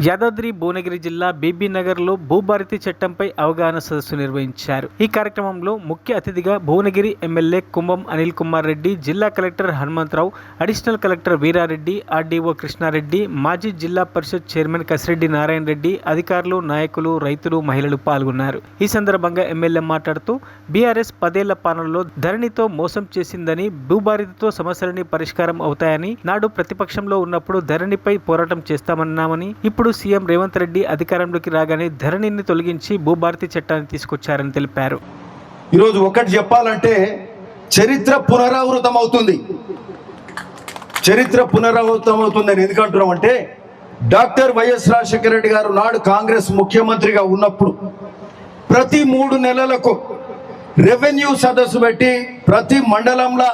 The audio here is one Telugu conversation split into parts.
యాదాద్రి భువనగిరి జిల్లా బీబీనగర్లో భూభారతి చట్టంపై అవగాహన సదస్సు నిర్వహించారు. ఈ కార్యక్రమంలో ముఖ్య అతిథిగా భువనగిరి ఎమ్మెల్యే కుంభం అనిల్ కుమార్ రెడ్డి, జిల్లా collector Hanumantharao, additional collector Veerareddy, RDO Krishnareddy, మాజీ జిల్లా పరిషత్ చైర్మన్ కసిరెడ్డి నారాయణ రెడ్డి, అధికారులు, నాయకులు, రైతులు, మహిళలు పాల్గొన్నారు. ఈ సందర్భంగా ఎమ్మెల్యే మాట్లాడుతూ బీఆర్ఎస్ 10 ఏళ్ల పాలనలో ధరణితో మోసం చేసిందని, భూభారతితో సమస్యలని పరిష్కారం అవుతాయని, నాడు ప్రతిపక్షంలో ఉన్నప్పుడు ధరణిపై పోరాటం చేస్తామన్నామని, ఇప్పుడు సీఎం రేవంత్ రెడ్డి అధికారంలోకి రాగానే ధరణిని తొలగించి భూభారతి చట్టాన్ని తీసుకొచ్చారని తెలిపారు. ఈరోజు ఒకటి చెప్పాలంటే చరిత్ర పునరావృతం అవుతుంది. చరిత్ర పునరావృతం అవుతుందని ఎందుకంటున్నాం అంటే, డాక్టర్ వైఎస్ రాజశేఖర రెడ్డి గారు నాడు కాంగ్రెస్ ముఖ్యమంత్రిగా ఉన్నప్పుడు ప్రతి 3 నెలలకు రెవెన్యూ సదస్సు పెట్టి ప్రతి మండలంలో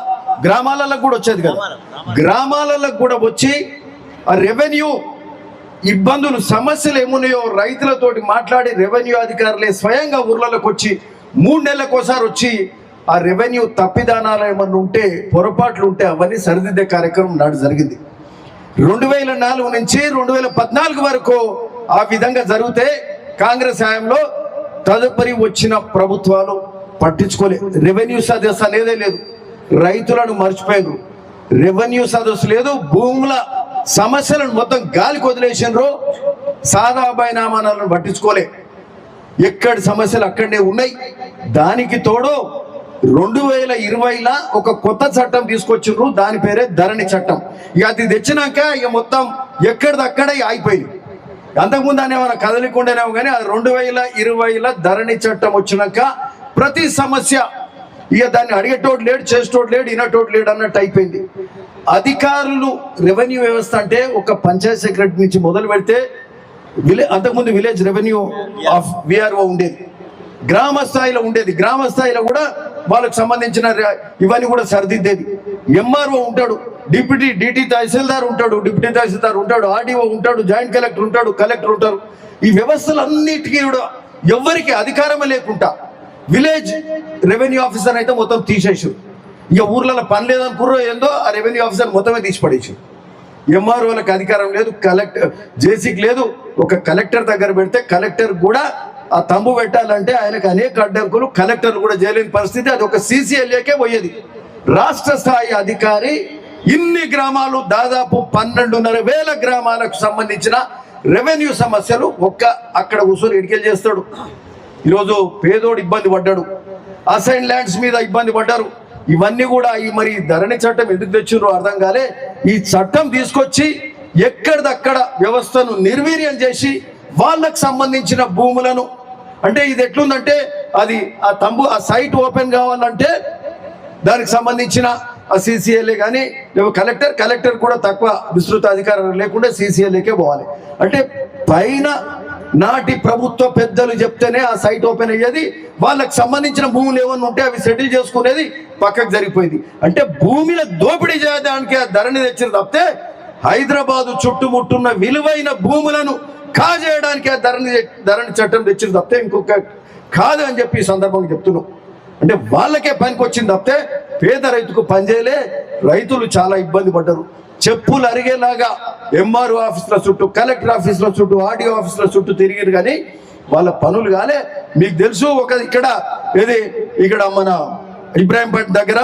గ్రామాలకు కూడా వచ్చేది కదా, గ్రామాలకు కూడా వచ్చి ఆ రెవెన్యూ ఇబ్బందులు సమస్యలు ఏమున్నాయో రైతులతోటి మాట్లాడి రెవెన్యూ అధికారులే స్వయంగా ఊర్లలోకి వచ్చి 3 నెలలకోసారి వచ్చి ఆ రెవెన్యూ తప్పిదానాలు ఏమన్నా ఉంటే, పొరపాట్లు ఉంటే అవన్నీ సరిదిద్దే కార్యక్రమం నాడు జరిగింది. 2004 నుంచి 2014 వరకు ఆ విధంగా జరిగితే కాంగ్రెస్ హయాంలో తదుపరి వచ్చిన ప్రభుత్వాలు పట్టించుకోలేదు. రెవెన్యూ సదస్సు అనేదే లేదు, రైతులను మర్చిపోయారు. రెవెన్యూ సదస్సు లేదు, భూముల సమస్యలను మొత్తం గాలికి వదిలేసినారు. సాదా బైనామాలను పట్టించుకోలే, ఎక్కడి సమస్యలు అక్కడనే ఉన్నాయి. దానికి తోడు 2020లో ఒక కొత్త చట్టం తీసుకొచ్చిండ్రు, దాని పేరే ధరణి చట్టం. ఇక అది తెచ్చినాక ఇక మొత్తం ఎక్కడిదక్కడే అయిపోయింది. అంతకుముందు అనేమైనా కదలికుండేనేమో కానీ అది 2020లో ధరణి చట్టం వచ్చినాక ప్రతి సమస్య ఇక దాన్ని అడిగేటోడు లేడు, చేసేటోడు లేడు, వినేటోడు లేడు అన్నట్టు అయిపోయింది. అధికారులు రెవెన్యూ వ్యవస్థ అంటే ఒక పంచాయత్ సెక్రటరీ నుంచి మొదలు పెడితే అంతకుముందు విలేజ్ రెవెన్యూ ఆఫ్ విఆర్ఓ ఉండేది, గ్రామ స్థాయిలో ఉండేది. గ్రామ స్థాయిలో కూడా వాళ్ళకు సంబంధించిన ఇవన్నీ కూడా సరిదిద్దేది. ఎంఆర్ఓ ఉంటాడు, డిటి తహసీల్దార్ ఉంటాడు, డిప్యూటీ తహసీల్దార్ ఉంటాడు, ఆర్డీఓ ఉంటాడు, జాయింట్ కలెక్టర్ ఉంటాడు, కలెక్టర్ ఉంటారు. ఈ వ్యవస్థలన్నిటికీ కూడా ఎవరికి అధికారమే లేకుండా విలేజ్ రెవెన్యూ ఆఫీసర్ అయితే మొత్తం తీసేసారు. ఇక ఊర్లలో పని లేదనుకుర్రో ఏందో ఆ రెవెన్యూ ఆఫీసర్ మొత్తమే తీసి పడేసారు. ఎంఆర్ఓలకు అధికారం లేదు, జేసీకి లేదు. ఒక కలెక్టర్ దగ్గర పెడితే కలెక్టర్ కూడా ఆ తంబు పెట్టాలంటే ఆయనకు అనేక అడ్డంకులు, కలెక్టర్లు కూడా చేయలేని పరిస్థితి. అది ఒక సీసీఎల్ఏకే పోయేది. రాష్ట్ర స్థాయి అధికారి ఇన్ని గ్రామాలు, దాదాపు 12,500 గ్రామాలకు సంబంధించిన రెవెన్యూ సమస్యలు అక్కడ ఉసూరు ఎడికెళ్ళి చేస్తాడు. ఈరోజు పేదోడు ఇబ్బంది పడ్డాడు, అసైన్ ల్యాండ్స్ మీద ఇబ్బంది పడ్డారు. ఇవన్నీ కూడా మరి ధరణి చట్టం ఎందుకు తెచ్చిర్రో అర్థం కాలే. ఈ చట్టం తీసుకొచ్చి ఎక్కడిదక్కడ వ్యవస్థను నిర్వీర్యం చేసి వాళ్ళకు సంబంధించిన భూములను, అంటే ఇది ఎట్లుందంటే అది ఆ సైట్ ఓపెన్ కావాలంటే దానికి సంబంధించిన ఆ సీసీఎల్ఏ కానీ కలెక్టర్ కూడా తక్కువ విస్తృత అధికారం లేకుండా సీసీఎల్ఏకే పోవాలి. అంటే పైన నాటి ప్రభుత్వ పెద్దలు చెప్తేనే ఆ సైట్ ఓపెన్ అయ్యేది. వాళ్ళకి సంబంధించిన భూములు ఏమన్నా ఉంటే అవి సెటిల్ చేసుకునేది పక్కకు జరిగిపోయింది. అంటే భూమిని దోపిడీ చేయడానికి ఆ ధరణి తెచ్చిన తప్పితే హైదరాబాదు చుట్టుముట్టున్న విలువైన భూములను కాజేయడానికి ఆ ధరణి చట్టం తెచ్చిన తప్పితే ఇంకొక కాదు అని చెప్పి ఈ సందర్భంగా చెప్తున్నాం. అంటే వాళ్ళకే పనికి వచ్చింది తప్పితే పేద రైతుకు పనిచేయలే. రైతులు చాలా ఇబ్బంది పడ్డారు. చెప్పులు అరిగేలాగా ఎంఆర్ఓ ఆఫీసుల చుట్టూ, కలెక్టర్ ఆఫీసుల చుట్టూ, ఆర్డీఓ ఆఫీసుల చుట్టూ తిరిగారు కానీ వాళ్ళ పనులు కాలే. మీకు తెలుసు ఇక్కడ మన ఇబ్రాహీంపేట దగ్గర